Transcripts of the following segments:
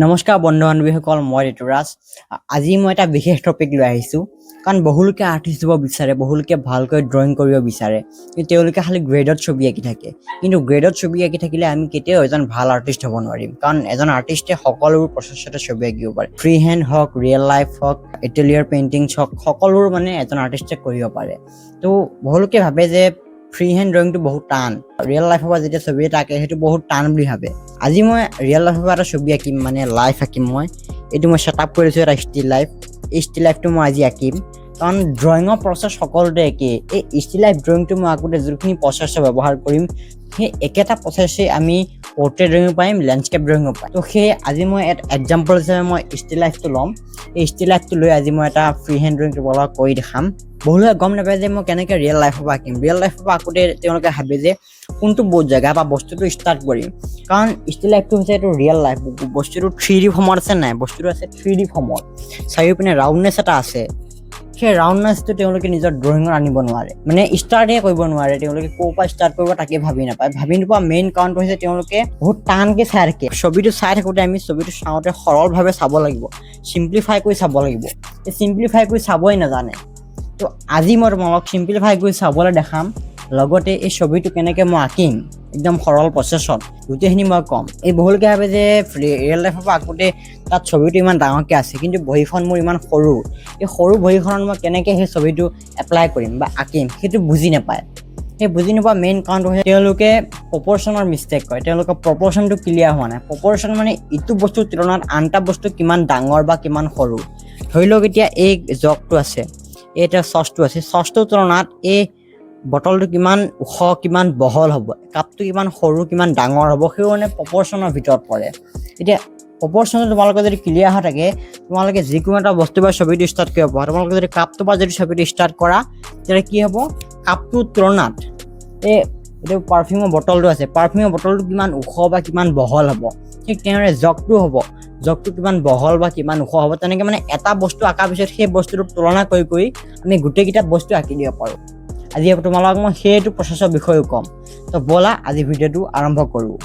নমস্কাৰ বন্ধু বান্ধৱীসকল, মই ঋতুৰাজ। আজি মই এটা বিশেষ টপিক লৈ আহিছোঁ, কাৰণ বহুলোকে আৰ্টিষ্ট হ'ব বিচাৰে, বহুলোকে ভালকৈ ড্ৰয়িং কৰিব বিচাৰে, কিন্তু তেওঁলোকে খালি গ্ৰেডত ছবি আঁকি থাকে। কিন্তু গ্ৰেডত ছবি আঁকি থাকিলে আমি কেতিয়াও এজন ভাল আৰ্টিষ্ট হ'ব নোৱাৰিম, কাৰণ এজন আৰ্টিষ্টে সকলোবোৰ প্ৰচেছতে ছবি আঁকিব পাৰে। ফ্ৰী হেণ্ড হওক, ৰিয়েল লাইফ হওক, এটেলিয়াৰ পেইণ্টিংছ হওক, সকলোবোৰ এজন আৰ্টিষ্টে কৰিব পাৰে। তো বহুলোকে ভাবে যে ফ্ৰী হেণ্ড ড্ৰয়িংটো বহুত টান, ৰিয়েল লাইফৰ পৰা যেতিয়া ছবি এটা আঁকে সেইটো বহুত টান বুলি ভাবে। আজি মই ৰিয়েল লাইফৰ পৰা এটা ছবি আঁকিম, লাইফ আঁকিম। এইটো মই ছেট আপ কৰিছোঁ এটা ষ্টিল লাইফ। এই ষ্টিল লাইফটো মই আজি আঁকিম, কাৰণ ড্ৰয়িঙৰ প্ৰচেছ সকলোতে একেই। এই ষ্টিল লাইফ ড্ৰয়িংটো মই আঁকোতে যোনখিনি প্ৰচেছৰ ব্যৱহাৰ কৰিম, সেই একেটা প্ৰচেছেই আমি পৰ্ট্ৰেইট ড্ৰয়িঙো পাৰিম, লেণ্ডস্কেপ ড্ৰয়িঙো পাৰিম। তো সেই আজি মই এটা এক্সাম্পল হিচাপে মই ষ্টিল লাইফটো ল'ম। এই ষ্টিল লাইফটো লৈ আজি মই এটা ফ্ৰী হেণ্ড ড্ৰয়িংটো কৰি দেখাম। বহুতে গম নাপায় যে মই কেনেকৈ ৰিয়েল লাইফৰ পৰা আঁকিম। ৰিয়েল লাইফৰ পৰা আঁকোতে তেওঁলোকে ভাবে যে কোনটো জেগা বা বস্তুটো ষ্টাৰ্ট কৰিম, কাৰণ ষ্টিল লাইফটো হৈছে এইটো ৰিয়েল লাইফ। বস্তুটো 3D ফৰ্মত আছে নাই, বস্তুটো আছে 3D ফৰ্মত, চাৰিওপিনে ৰাউণ্ডনেছ এটা আছে। সেই ৰাউণ্ডনেছটো তেওঁলোকে নিজৰ ড্ৰয়িঙত আনিব নোৱাৰে, ষ্টাৰ্টে কৰিব নোৱাৰে। তেওঁলোকে ক'ৰ পৰা ষ্টাৰ্ট কৰিব তাকে ভাবি নোপোৱা মেইন কাৰণটো হৈছে তেওঁলোকে বহুত টানকৈ চাই থাকে। ছবিটো চাই থাকোঁতে আমি ছবিটো চাওঁতে সৰলভাৱে চাব লাগিব, চিম্প্লিফাই কৰি চাব লাগিব। এই চিম্প্লিফাই কৰি চাবই নাজানে। তো আজি মই তোমালোকক চিম্প্লিফাই কৰি চাবলৈ দেখাম, লগতে এই ছবিটো কেনেকৈ মই আঁকিম একদম সৰল প্ৰচেছত গোটেইখিনি মই ক'ম। এই বহুলোকে ভাবে যে ৰিয়েল লাইফৰ পৰা আঁকোতে তাত ছবিটো ইমান ডাঙৰকৈ আছে, কিন্তু বহীখন মোৰ ইমান সৰু। এই সৰু বহীখনত মই কেনেকৈ সেই ছবিটো এপ্লাই কৰিম বা আঁকিম সেইটো বুজি নাপায়। সেই বুজি নোপোৱা মেইন কাৰণটো হৈছে তেওঁলোকে প্ৰপৰ্চনৰ মিষ্টেক কৰে। তেওঁলোকৰ প্ৰপৰ্চনটো ক্লিয়াৰ হোৱা নাই। প্ৰপৰ্চন ইটো বস্তুৰ তুলনাত আন এটা বস্তু কিমান ডাঙৰ বা কিমান সৰু। ধৰি লওক এতিয়া এই জগটো আছে, এটা চচটো আছে, চচটোৰ তুলনাত এই বটলটো কিমান ওখ, কিমান বহল হ'ব, কাপটো কিমান সৰু, কিমান ডাঙৰ হ'ব, সেই প্ৰপৰ্চনৰ ভিতৰত পৰে। এতিয়া প্ৰপৰ্চনটো তোমালোকে যদি ক্লিয়াৰ হৈ থাকে, তোমালোকে যিকোনো এটা বস্তু বা ছবিটো ষ্টাৰ্ট কৰিব পাৰা। তোমালোকে যদি কাপটো পৰা যদি ছবিটো ষ্টাৰ্ট কৰা, তেতিয়া কি হ'ব, কাপটোৰ তুলনাত এইটো পাৰফিউমৰ বটলটো আছে, পাৰফিউমৰ বটলটো কিমান ওখ বা কিমান বহল হ'ব, ঠিক তেনেদৰে জগটো হ'ব, জগটো কিমান বহল বা কিমান ওখ হ'ব। তেনেকৈ এটা বস্তু আঁকাৰ পিছত সেই বস্তুটোৰ তুলনা কৰি আমি গোটেইকেইটা বস্তু আঁকি দিব পাৰোঁ। আজি তোমালোকক মই সেইটো প্ৰচেছৰ বিষয়েও ক'ম। তো ব'লা আজি ভিডিঅ'টো আৰম্ভ কৰোঁ।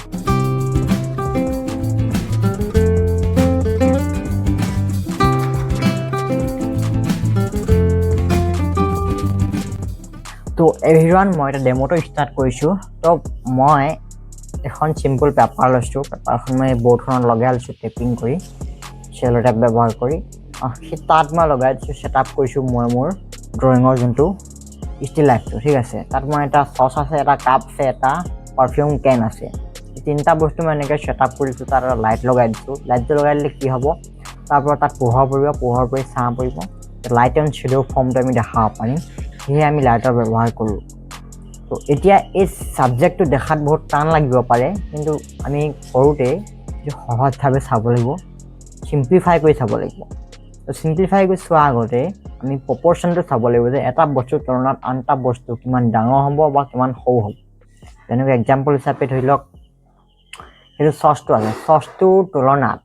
তো এভৰিৱান, মই এটা ডেমোটো ষ্টাৰ্ট কৰিছোঁ। তো মই এখন চিম্পল পেপাৰ লৈছোঁ। পেপাৰখন মই বৰ্ডখনত লগাই লৈছোঁ টেপিং কৰি, চেলো টেপ ব্যৱহাৰ কৰি। সেই তাত মই লগাই দিছোঁ, ছেট আপ কৰিছোঁ মই মোৰ ড্ৰয়িঙৰ যোনটো ষ্টিল লাইফটো। ঠিক আছে, তাত মই এটা চচ আছে, এটা কাপ আছে, এটা পাৰফিউম কেন আছে। এই তিনিটা বস্তু মই এনেকৈ ছেট আপ কৰিছোঁ। তাত এটা লাইট লগাই দিছোঁ। লাইটটো লগাই দিলে কি হ'ব, তাৰপৰা তাত পোহৰ পৰিব, পোহৰ পৰি ছাঁ পৰিব। লাইট এণ্ড শ্বেডো ফৰ্মটো আমি দেখাব পাৰিম, সেয়ে আমি লাইটৰ ব্যৱহাৰ কৰোঁ। তো এতিয়া এই ছাবজেক্টটো দেখাত বহুত টান লাগিব পাৰে, কিন্তু আমি কৰোঁতে সহজভাৱে চাব লাগিব, চিম্প্লিফাই কৰি চাব লাগিব। তো চিম্প্লিফাই কৰি চোৱাৰ আগতে আমি প্ৰপৰ্চনটো চাব লাগিব, যে এটা বস্তুৰ তুলনাত আন এটা বস্তু কিমান ডাঙৰ হ'ব বা কিমান সৰু হ'ব। যেনেকৈ এক্সাম্পল হিচাপে ধৰি লওক, সেইটো চচটো আছে, চচটোৰ তুলনাত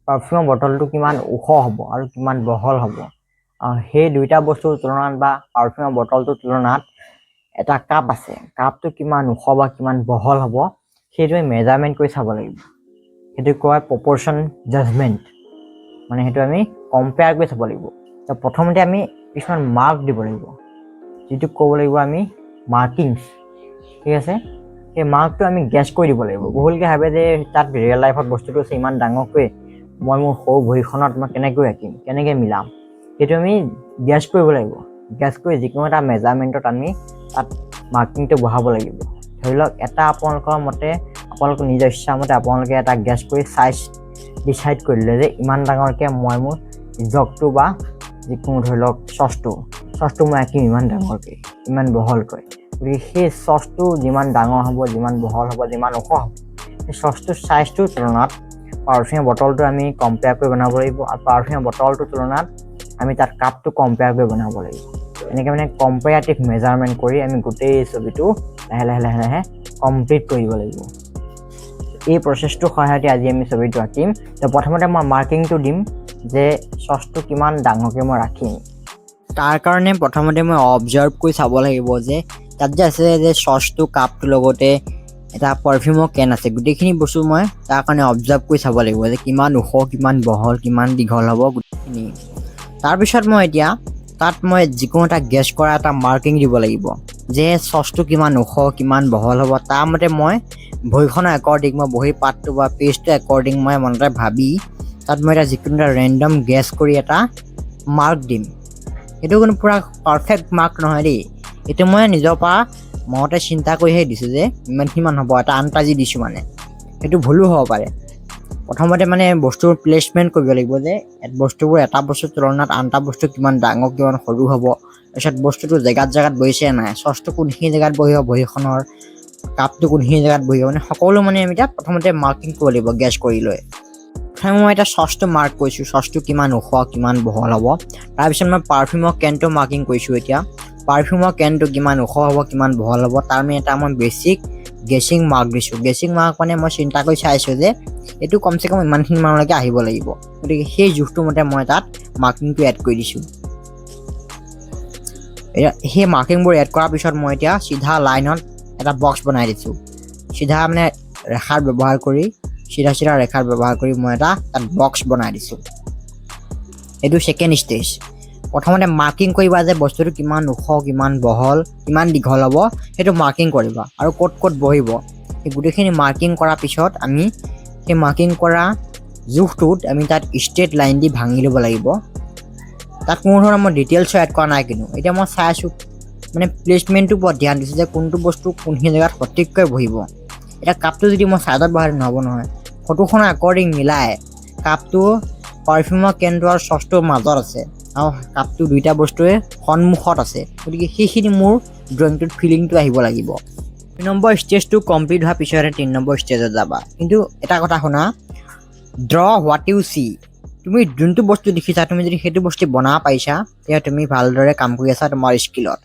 পাৰফিউমৰ বটলটো কিমান ওখ হ'ব আৰু কিমান বহল হ'ব। সেই দুইটা বস্তুৰ তুলনাত বা পাৰফিউমৰ বটলটোৰ তুলনাত এটা কাপ আছে, কাপটো কিমান ওখ বা কিমান বহল হ'ব, সেইটো আমি মেজাৰমেণ্ট কৰি চাব লাগিব। সেইটো কয় প্ৰপৰ্চন জাজমেণ্ট। সেইটো আমি কম্পেয়াৰ কৰি চাব লাগিব। তো প্ৰথমতে আমি কিছুমান মাৰ্ক দিব লাগিব, যিটো ক'ব লাগিব আমি মাৰ্কিংছ। ঠিক আছে, সেই মাৰ্কটো আমি গেছ কৰি দিব লাগিব। বহুলোকে ভাবে যে তাত ৰিয়েল লাইফত বস্তুটো আছে ইমান ডাঙৰকৈ, মই মোৰ সৰু বহীখনত মই কেনেকৈ আঁকিম, কেনেকৈ মিলাম, সেইটো আমি গেছ কৰিব লাগিব। গেছ কৰি যিকোনো এটা মেজাৰমেণ্টত আমি তাত মাৰ্কিংটো বহাব লাগিব। ধৰি লওক এটা আপোনালোকৰ মতে, আপোনালোকৰ নিজৰ ইচ্ছামতে আপোনালোকে এটা গেছ কৰি চাইজ ডিচাইড কৰি দিলে যে ইমান ডাঙৰকৈ মই মোৰ জগটো বা যিকোনো ধৰি লওক চচটো মই আঁকিম ইমান ডাঙৰকৈ, ইমান বহলকৈ। গতিকে সেই চচটো যিমান ডাঙৰ হ'ব, যিমান বহল হ'ব, যিমান ওখ হ'ব, সেই চচটোৰ চাইজটোৰ তুলনাত পাৰফিউমৰ বটলটো আমি কম্পেয়াৰ কৰি বনাব লাগিব। আৰু পাৰফিউমৰ বটলটোৰ তুলনাত আমি তাত কাপটো কম্পেয়াৰ কৰি বনাব লাগিব। এনেকৈ কম্পেয়াৰটিভ মেজাৰমেণ্ট কৰি আমি গোটেই ছবিটো লাহে লাহে কমপ্লিট কৰিব লাগিব। এই প্ৰচেছটোৰ সহায়তে আজি আমি ছবিটো আঁকিম। তো প্ৰথমতে মই মাৰ্কিংটো দিম যে চচটো কিমান ডাঙৰকৈ মই ৰাখিম। তাৰ কাৰণে প্ৰথমতে মই অবজাৰ্ভ কৰি চাব লাগিব যে তাত যে আছে যে চচটো কাপটোৰ লগতে এটা পাৰফিউমৰ কেন আছে গোটেইখিনি বস্তু মই তাৰ কাৰণে অবজাৰ্ভ কৰি চাব লাগিব যে কিমান ওখ কিমান বহল কিমান দীঘল হ'ব গোটেইখিনি তাৰপিছত মই এতিয়া তাত মই যিকোনো এটা গেছ কৰা এটা মাৰ্কিং দিব লাগিব যে চচটো কিমান ওখ কিমান বহল হ'ব তাৰ মতে মই বহিখনৰ একৰ্ডিং মই বহি পাতটো বা পেজটো একৰ্ডিং মই মনতে ভাবি তাত মই এটা যিকোনো এটা ৰেণ্ডম গেছ কৰি এটা মাৰ্ক দিম এইটো কোনো পুৰা পাৰফেক্ট মাৰ্ক নহয় দেই এইটো মই নিজৰ পৰা মতে চিন্তা কৰিহে দিছোঁ যে ইমানখিনিমান হ'ব এটা আন্তাজি দিছোঁ মানে সেইটো ভুলো হ'ব পাৰে প্ৰথমতে মানে বস্তুৰ প্লেচমেণ্ট কৰিব লাগিব যে বস্তুবোৰ এটা বস্তুৰ তুলনাত আনটা বস্তু কিমান ডাঙৰ কিমান সৰু হ'ব তাৰপিছত বস্তুটো জেগাত বহিছে নাই চচটো কোনখিনি জেগাত বহিব বহিখনৰ কাপটো কোনখিনি জেগাত বহিব মানে সকলো মানে আমি এতিয়া প্ৰথমতে মাৰ্কিং কৰিব লাগিব গেছ কৰি লৈ প্ৰথমে মই এটা চচটো মাৰ্ক কৰিছোঁ চচটো কিমান ওখ কিমান বহল হ'ব তাৰপিছত মই পাৰফিউমৰ কেনটো মাৰ্কিং কৰিছোঁ এতিয়া পাৰফিউমৰ কেনটো কিমান ওখ হ'ব কিমান বহল হ'ব তাৰ মানে এটা মই বেছিক গেছিং মাৰ্ক দিছোঁ গেছিং মাৰ্ক মানে মই চিন্তা কৰি চাইছোঁ যে এইটো কমচে কম ইমানখিনি মানলৈকে আহিব লাগিব গতিকে সেই জোখটো মতে মই তাত মাৰ্কিংটো এড কৰি দিছোঁ সেই মাৰ্কিংবোৰ এড কৰাৰ পিছত মই এতিয়া চিধা লাইনত এটা বক্স বনাই দিছোঁ চিধা মানে ৰেখাৰ ব্যৱহাৰ কৰি চিধা ৰেখাৰ ব্যৱহাৰ কৰি মই এটা তাত বক্স বনাই দিছোঁ এইটো ছেকেণ্ড ষ্টেজ প্ৰথমতে মাৰ্কিং কৰিবা যে বস্তুটো কিমান ওখ কিমান বহল কিমান দীঘল হ'ব সেইটো মাৰ্কিং কৰিবা আৰু ক'ত বহিব সেই গোটেইখিনি মাৰ্কিং কৰাৰ পিছত আমি সেই মাৰ্কিং কৰা জোখটোত আমি তাত ষ্ট্ৰেট লাইন দি ভাঙি ল'ব লাগিব তাত কোনো ধৰণৰ মই ডিটেইলছ এড কৰা নাই কিন্তু এতিয়া মই চাই আছোঁ মানে প্লেচমেণ্টটোৰ ওপৰত ধ্যান দিছোঁ যে কোনটো বস্তু কোনখিনি জেগাত সঠিককৈ বহিব এতিয়া কাপটো যদি মই ছাইডত বহালে নহ'ব নহয় ফটোখনৰ একৰ্ডিং মিলাই কাপটো পাৰফিউমৰ কেনটো আৰু চচটোৰ মাজত আছে আৰু কাপটো দুইটা বস্তুৱে সন্মুখত আছে গতিকে সেইখিনি মোৰ ড্ৰয়িংটোত ফিলিংটো আহিব লাগিব 2 নম্বৰ ষ্টেজটো কমপ্লিট হোৱাৰ পিছতহে 3 নম্বৰ ষ্টেজত যাবা কিন্তু এটা কথা শুনা ড্ৰ হোৱাট ইউ চি তুমি যোনটো বস্তু দেখিছা তুমি যদি সেইটো বস্তু বনাব পাৰিছা তেতিয়া তুমি ভালদৰে কাম কৰি আছা তোমাৰ স্কিলত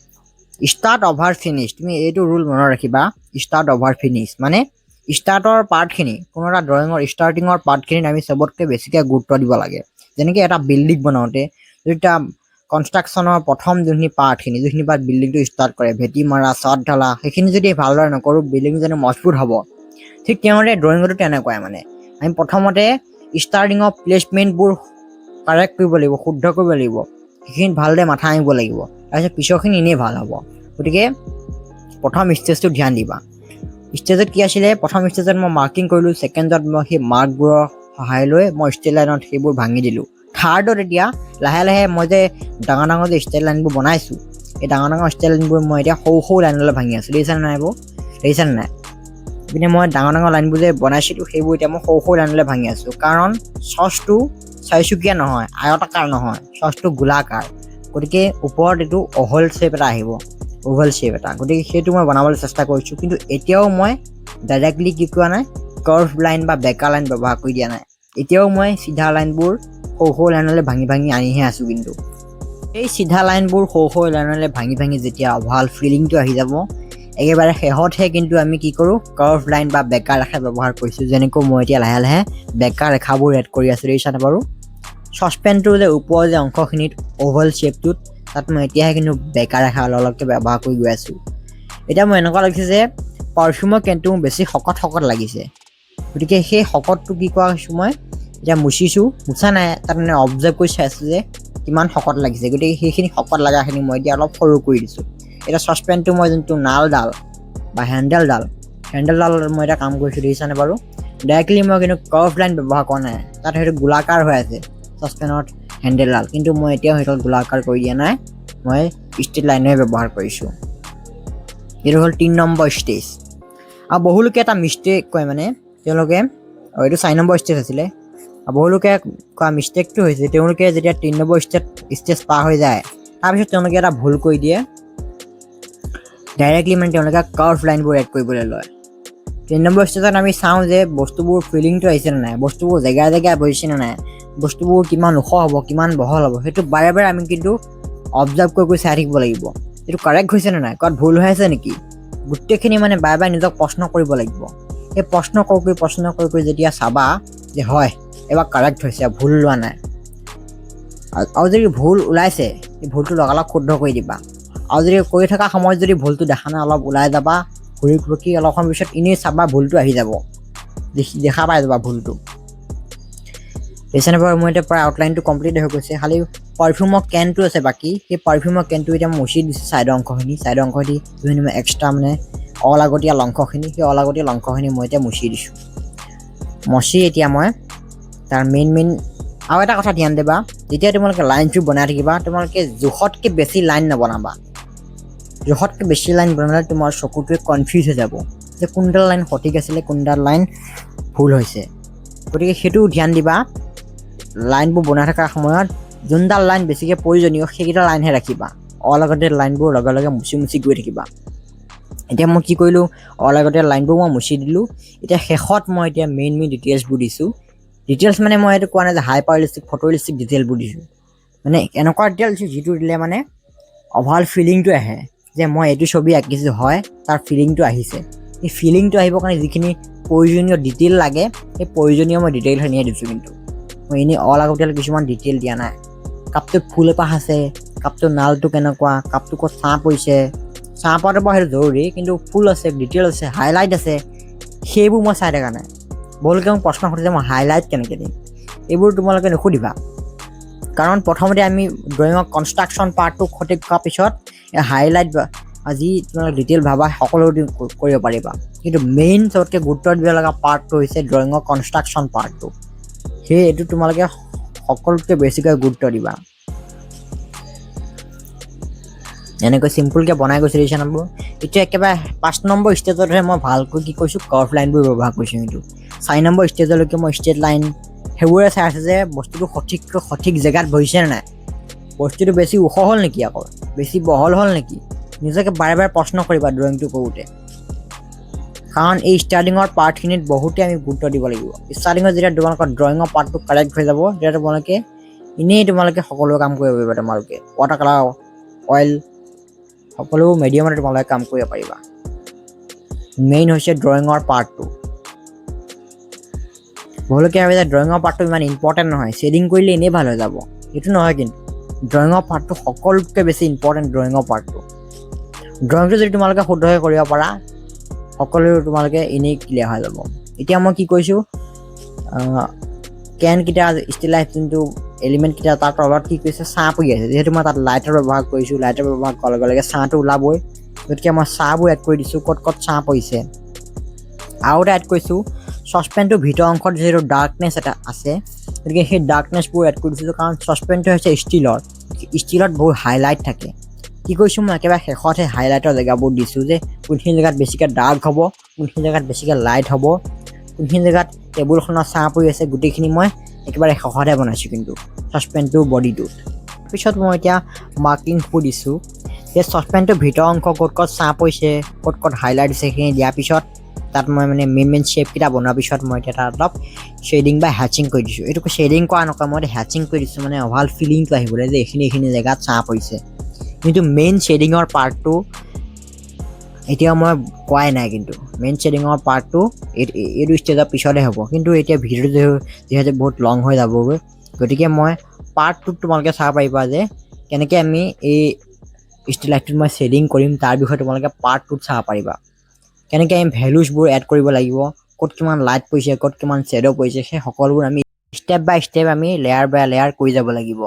ষ্টাৰ্ট অভাৰ ফিনিছ তুমি এইটো ৰুল মনত ৰাখিবা ষ্টাৰ্ট অভাৰ ফিনিছ মানে ষ্টাৰ্টৰ পাৰ্টখিনি কোনো এটা ড্ৰয়িঙৰ ষ্টাৰ্টিঙৰ পাৰ্টখিনিত আমি চবতকৈ বেছিকৈ গুৰুত্ব দিব লাগে যেনেকৈ এটা বিল্ডিং বনাওঁতে যেতিয়া কনষ্ট্ৰাকশ্যনৰ প্ৰথম যোনখিনি পাৰ্ট বিল্ডিংটো ষ্টাৰ্ট কৰে ভেটি মাৰা চাদ ঢালা সেইখিনি যদি ভালদৰে নকৰোঁ বিল্ডিং যেনে মজবুত হ'ব ঠিক তেওঁতে ড্ৰয়িঙতো তেনেকুৱাই মানে আমি প্ৰথমতে ষ্টাৰ্টিঙৰ প্লেচমেণ্টবোৰ কাৰেক্ট কৰিব লাগিব শুদ্ধ কৰিব লাগিব সেইখিনি ভালদৰে মাথা আনিব লাগিব তাৰপিছত পিছৰখিনি এনেই ভাল হ'ব গতিকে প্ৰথম ষ্টেজটো ধ্যান দিবা ষ্টেজত কি আছিলে প্ৰথম ষ্টেজত মই মাৰ্কিং কৰিলোঁ ছেকেণ্ডত মই সেই মাৰ্কবোৰৰ সহায় লৈ মই ষ্টেট লাইনত সেইবোৰ ভাঙি দিলোঁ থাৰ্ডত এতিয়া লাহে মই যে ডাঙৰ যে ষ্টেট লাইনবোৰ বনাইছোঁ এই ডাঙৰ ষ্টেট লাইনবোৰ মই এতিয়া সৰু লাইনলৈ ভাঙি আছোঁ দেখিছানে নাই এইবোৰ দেখিছানে নাই পিনে মই ডাঙৰ লাইনবোৰ যে বনাইছিলোঁ সেইবোৰ এতিয়া মই সৰু লাইনলৈ ভাঙি আছোঁ কাৰণ চচটো চাৰিচুকীয়া নহয় আয়তাকাৰ নহয় চচটো গোলাকাৰ গতিকে ওপৰত এইটো অভেল শ্বেপ এটা আহিব অভেল শ্বেপ এটা গতিকে সেইটো মই বনাবলৈ চেষ্টা কৰিছোঁ কিন্তু এতিয়াও মই ডাইৰেক্টলি কি কৰা নাই কাৰ্ভ লাইন বা বেকা লাইন ব্যৱহাৰ কৰি দিয়া নাই এতিয়াও মই চিধা লাইনবোৰ সৰু লাইনলৈ ভাঙি আনিহে আছোঁ কিন্তু এই চিধা লাইনবোৰ সৰু লাইনলৈ ভাঙি যেতিয়া ভাল ফিলিংটো আহি যাব একেবাৰে শেহতহে কিন্তু আমি কি কৰোঁ কাৰ্ভ লাইন বা বেকা ৰেখা ব্যৱহাৰ কৰিছোঁ যেনেকৈ মই এতিয়া লাহে বেকা ৰেখাবোৰ এড কৰি আছোঁ দেখিছানে বাৰু চচপেনটোৰ যে ওপৰৰ যে অংশখিনিত অভেল শ্বেপটোত তাত মই এতিয়াহে কিন্তু বেকা ৰেখা অলপকৈ ব্যৱহাৰ কৰি গৈ আছোঁ এতিয়া মোৰ এনেকুৱা লাগিছে যে পাৰফিউমৰ কেনটো মোৰ বেছি শকত লাগিছে গতিকে সেই শকতটো কি কৰা হৈছোঁ মই এতিয়া মুচা নাই তাত মানে অবজাৰ্ভ কৰি চাইছোঁ যে কিমান শকত লাগিছে গতিকে সেইখিনি শকত লগাখিনি মই এতিয়া অলপ সৰু কৰি দিছোঁ এতিয়া চচপেনটো মই যোনটো নালডাল বা হেণ্ডেলডাল মই এতিয়া কাম কৰিছোঁ দেখিছানে বাৰু ডাইৰেক্টলি মই কিন্তু কাৰ্ভ লাইন ব্যৱহাৰ কৰা নাই তাত সেইটো গোলাকাৰ হৈ আছে চচপেনত হেণ্ডেলডাল কিন্তু মই এতিয়াও সেইটো গোলাকাৰ কৰি দিয়া নাই মই ষ্ট্ৰেট লাইনহে ব্যৱহাৰ কৰিছোঁ এইটো হ'ল 3 নম্বৰ ষ্টেজ আৰু বহুলোকে এটা মিষ্টেক কয় মানে তেওঁলোকে এইটো 4 নম্বৰ ষ্টেজ আছিলে আৰু বহুলোকে কোৱা মিষ্টেকটো হৈছে তেওঁলোকে যেতিয়া 3 নম্বৰ ষ্টেজ পাৰ হৈ যায় তাৰপিছত তেওঁলোকে এটা ভুল কৰি দিয়ে ডাইৰেক্টলি মানে তেওঁলোকে কাৰ্ভ লাইনবোৰ এড কৰিবলৈ লয় 3 নম্বৰ ষ্টেজত আমি চাওঁ যে বস্তুবোৰ ফিলিংটো আহিছে নে নাই বস্তুবোৰ জেগাই বহিছে নে নাই বস্তুবোৰ কিমান ওখ হ'ব কিমান বহল হ'ব সেইটো বাৰে আমি কিন্তু অবজাৰ্ভ কৰি চাই থাকিব লাগিব এইটো কাৰেক্ট হৈছে নে নাই ক'ত ভুল হৈ আছে নেকি গোটেইখিনি মানে বাৰে নিজক প্ৰশ্ন কৰিব লাগিব সেই প্ৰশ্ন কৰি যেতিয়া চাবা যে হয় এবাৰ কাৰেক্ট হৈছে ভুল লোৱা নাই আৰু যদি ভুল ওলাইছে এই ভুলটো লগালগ শুদ্ধ কৰি দিবা আৰু যদি কৰি থকা সময়ত যদি ভুলটো দেখা নাই অলপ ওলাই যাবা ঘূৰি পকি অলপ সময় পিছত এনেই চাবা ভুলটো আহি যাব, দেখা পাই যাবা ভুলটো। দেখিছেনে বাৰু মোৰ এতিয়া প্ৰায় আউটলাইনটো কমপ্লিট হৈ গৈছে, খালি পাৰফিউমৰ কেনটো আছে বাকী, সেই পাৰফিউমৰ কেনটো এতিয়া মই মুচি দিছোঁ ছাইডৰ অংশখিনি দি যোনখিনি মই এক্সট্ৰা মানে অলাগতিয়াল অংশখিনি, সেই অলাগতিয়াল অংশখিনি মই এতিয়া মুচি দিছোঁ। মচি এতিয়া মই তাৰ মেইন আৰু এটা কথা ধ্যান দিবা, যেতিয়া তোমালোকে লাইনটো বনাই থাকিবা তোমালোকে জোখতকৈ বেছি লাইন নবনাবা। জোখতকৈ বেছি লাইন বনালে তোমাৰ চকুটোৱে কনফিউজ হৈ যাব যে কোনডাল লাইন সঠিক আছিলে, কোনডাল লাইন ভুল হৈছে। গতিকে সেইটো ধ্যান দিবা, লাইনবোৰ বনাই থকাৰ সময়ত যোনডাল লাইন বেছিকৈ প্ৰয়োজনীয় সেইকেইটা লাইনহে ৰাখিবা, অলাগতিয়াল লাইনবোৰ লগে লগে মুচি গৈ থাকিবা। এতিয়া মই কি কৰিলোঁ, অলাগতিয়াল লাইনবোৰ মই মুচি দিলোঁ। এতিয়া শেষত মই এতিয়া মেইন ডিটেইলছবোৰ দিছোঁ। ডিটেইলছ মানে মই এইটো কোৱা নাই যে হাইপাৰ ৰিয়েলিষ্টিক ফটোৰিয়েলিষ্টিক ডিটেইলবোৰ দিছোঁ, মানে এনেকুৱা ডিটেইল দিছোঁ যিটো দিলে মানে অভাৰঅল ফিলিংটো আহে যে মই এইটো ছবি আঁকিছোঁ, হয় তাৰ ফিলিংটো আহিছে। সেই ফিলিংটো আহিবৰ কাৰণে যিখিনি প্ৰয়োজনীয় ডিটেইল লাগে সেই প্ৰয়োজনীয় মই ডিটেইলখিনিয়ে দিছোঁ, কিন্তু মই এনেই অলাগতিয়াল কিছুমান ডিটেইল দিয়া নাই। কাপটোত ফুল এপাহ আছে, কাপটোৰ নালটো কেনেকুৱা, কাপটো ক'ত ছাঁ পৰিছে, ছাঁ পৰাটো বাৰু সেইটো জৰুৰী, কিন্তু ফুল আছে, ডিটেইল আছে, হাইলাইট আছে, সেইবোৰ মই চাই থকা নাই। বহুলোকে মোক প্ৰশ্ন সুধিছে মই হাইলাইট কেনেকৈ দিম, এইবোৰ তোমালোকে নুসুধিবা। কাৰণ প্ৰথমতে আমি ড্ৰয়িঙৰ কনষ্ট্ৰাকশ্যন পাৰ্টটো সঠিক হোৱাৰ পিছত হাইলাইট যি তোমালোকে ডিটেইল ভাবা সকলো কৰিব পাৰিবা, কিন্তু মেইন চবতকৈ গুৰুত্ব দিব লগা পাৰ্টটো হৈছে ড্ৰয়িঙৰ কনষ্ট্ৰাকশ্যন পাৰ্টটো। এইটো তোমালোকে সকলোতকৈ বেছিকৈ গুৰুত্ব দিবা। এনেকৈ চিম্পুলকৈ বনাই গৈছোঁ দেখিছা নম্বৰ। এতিয়া একেবাৰে 5 নম্বৰ ষ্টেজতহে মই ভালকৈ কি কৈছোঁ, কাৰ্ভ লাইনবোৰ ব্যৱহাৰ কৰিছোঁ। কিন্তু 4 নম্বৰ ষ্টেজলৈকে মই ষ্ট্ৰেট লাইন সেইবোৰে চাই আছোঁ যে বস্তুটো সঠিক জেগাত বহিছে নে নাই, বস্তুটো বেছি ওখ হ'ল নেকি, আকৌ বেছি বহল হ'ল নেকি, নিজকে বাৰে বাৰে প্ৰশ্ন কৰিবা ড্ৰয়িংটো কৰোঁতে। কাৰণ এই ষ্টাৰ্টিঙৰ পাৰ্টখিনিত বহুতেই আমি গুৰুত্ব দিব লাগিব। ষ্টাৰ্টিঙত যেতিয়া তোমালোকৰ ড্ৰয়িঙৰ পাৰ্টটো কাৰেক্ট হৈ যাব, তেতিয়া তোমালোকে সকলো কাম কৰিব পাৰিবা। তোমালোকে ৱাটাৰ কালাৰ, অইল সকলো মিডিয়ামতে তোমালোকে কাম কৰিব পাৰিবা। মেইন হৈছে ড্ৰয়িঙৰ পাৰ্টটো। বহুলোকে ভাবে যে ড্ৰয়িঙৰ পাৰ্টটো ইমান ইম্পৰ্টেণ্ট নহয়, শ্বেডিং কৰিলে এনেই ভাল হৈ যাব, সেইটো নহয়। কিন্তু ড্ৰয়িঙৰ পাৰ্টটো সকলোতকৈ বেছি ইম্পৰ্টেণ্ট। ড্ৰয়িঙৰ পাৰ্টটো ড্ৰয়িংটো যদি তোমালোকে শুদ্ধকৈ কৰিব পাৰা, সকলো তোমালোকে এনেই ক্লিয়াৰ হৈ যাব। এতিয়া মই কি কৰিছোঁ, কেনকেইটা ষ্টিলাইট যোনটো এলিমেণ্টকেইটা তাৰ তলত কি কৰিছে, ছাঁ পৰি আছে। যিহেতু মই তাত লাইটৰ ব্যৱহাৰ কৰিছোঁ, লাইটৰ ব্যৱহাৰ কৰাৰ লগে লগে ছাঁটো ওলাবই, গতিকে মই ছাঁবোৰ এড কৰি দিছোঁ ক'ত ছাঁ পৰিছে। আৰু এটা এড কৰিছোঁ, চচপেনটোৰ ভিতৰ অংশত যিহেতু ডাৰ্কনেছ এটা আছে, গতিকে সেই ডাৰ্কনেছবোৰ এড কৰি দিছোঁ। কাৰণ চচপেনটো হৈছে ষ্টীলত বহুত হাইলাইট থাকে। কি কৰিছোঁ, মই একেবাৰে শেষতহে হাইলাইটৰ জেগাবোৰ দিছোঁ, যে কোনখিনি জেগাত বেছিকৈ ডাৰ্ক হ'ব, কোনখিনি জেগাত বেছিকৈ লাইট হ'ব, কোনখিনি জেগাত টেবুলখনৰ ছাঁ পৰি আছে, গোটেইখিনি মই একেবাৰে শেষতহে বনাইছোঁ। কিন্তু চচপেনটোৰ বডিটোত পিছত মই এতিয়া মাৰ্কিংবোৰ দিছোঁ, যে চচপেনটোৰ ভিতৰ অংশ ক'ত ছাঁ পৰিছে, ক'ত হাইলাইট দিছে, সেইখিনি দিয়াৰ পিছত তাত মই মানে মেইন শ্বেপকেইটা বনোৱাৰ পিছত মই এতিয়া তাত অলপ শ্বেডিং বা হেচিং কৰি দিছোঁ। এইটোকে শ্বেডিং কৰা নকৰা, মই এতিয়া হেচিং কৰি দিছোঁ, মানে অভাৰঅল ফিলিংটো আহিবলৈ যে এইখিনি জেগাত ছাঁ পৰিছে। কিন্তু মেইন শ্বেডিঙৰ পাৰ্টটো এতিয়া মই কোৱাই নাই, কিন্তু মেইন শ্বেডিঙৰ পাৰ্টটো এইটো ষ্টেজৰ পিছতহে হ'ব। কিন্তু এতিয়া ভিডিঅ'টো যিহেতু বহুত লং হৈ যাবগৈ, গতিকে মই পাৰ্টটোত তোমালোকে চাব পাৰিবা যে কেনেকৈ আমি এই ষ্টিলাইটটোত মই শ্বেডিং কৰিম, তাৰ বিষয়ে তোমালোকে পাৰ্টটোত চাব পাৰিবা। কেনেকৈ আমি ভেলুজবোৰ এড কৰিব লাগিব, ক'ত কিমান লাইট পৰিছে, ক'ত কিমান শ্বেডো পৰিছে, সেই সকলোবোৰ আমি ষ্টেপ বাই ষ্টেপ আমি লেয়াৰ বাই লেয়াৰ কৰি যাব লাগিব।